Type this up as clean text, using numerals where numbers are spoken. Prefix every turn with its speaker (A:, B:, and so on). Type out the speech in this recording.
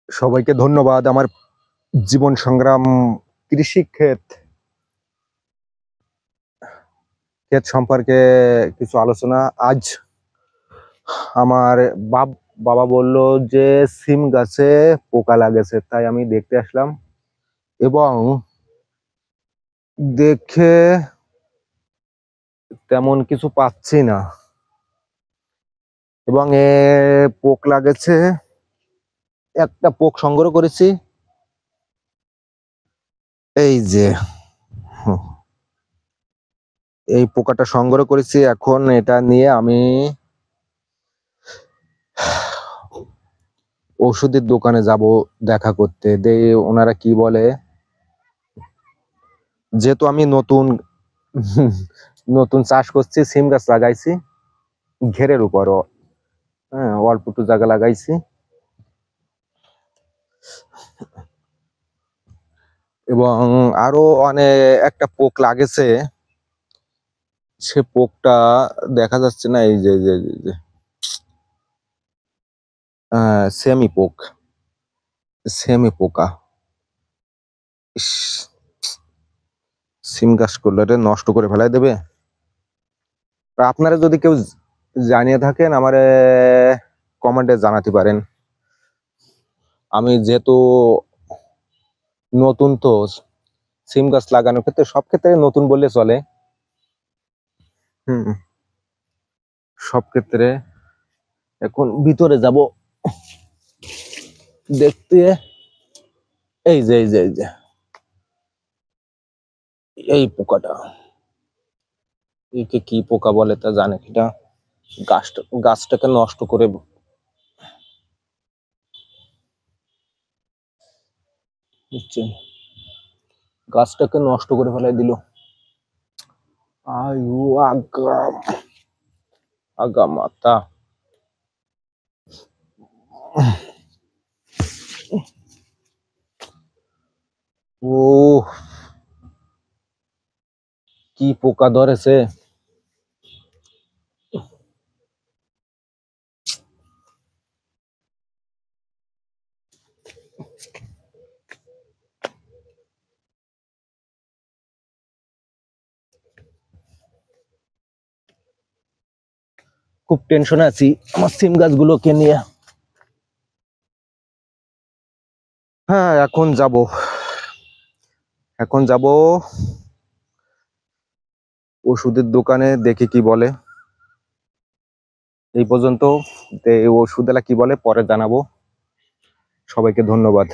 A: সবাইকে ধন্যবাদ। আমার জীবন সংগ্রাম কৃষি ক্ষেত ক্ষেত সম্পর্কে কিছু আলোচনা। আজ আমার বাবা বলল যে সিম গাছে পোকা লাগেছে, তাই আমি দেখতে আসলাম এবং দেখে তেমন কিছু পাচ্ছি না এবং পোক লাগেছে। একটা পোক সংগ্রহ করেছি, এই যে এই পোকাটা সংগ্রহ করেছি। এখন এটা নিয়ে আমি ওষুধের দোকানে যাব দেখা করতে, ওনারা কি বলে। যেহেতু আমি নতুন নতুন চাষ করছি, সিম গাছ লাগাইছি ঘেরের উপর, হ্যাঁ অল্প একটু জায়গা লাগাইছি এবং আরো অনেক একটা পোক লাগেছে। সে পোকটা দেখা যাচ্ছে না, এই যে সেমি পোকা। ইস, সিম গাছ করলে নষ্ট করে ফেলাই দেবে। আপনারা যদি কেউ জানিয়ে থাকেন আমারে কমেন্টে জানাতে পারেন। আমি যেহেতু নতুন, তো সিম গাছ লাগানোর ক্ষেত্রে সব ক্ষেত্রে নতুন বললে চলে। সব ক্ষেত্রে এখন ভিতরে যাব দেখতে। এই যে এই পোকাটা, একে কি পোকা বলে তা জানে কিনা। গাছটাকে নষ্ট করে গাছটাকে নষ্ট করে ফেলাই দিল। আয়ু আগা মাতা। ও কি পোকা ধরেছে। খুব টেনশনে আছি আমার সিম গাছগুলোকে নিয়ে। হ্যাঁ, এখন যাব ওষুধের দোকানে, দেখি কি বলে। এই পর্যন্ত। ওষুধেলা কি বলে পরে জানাবো। সবাইকে ধন্যবাদ।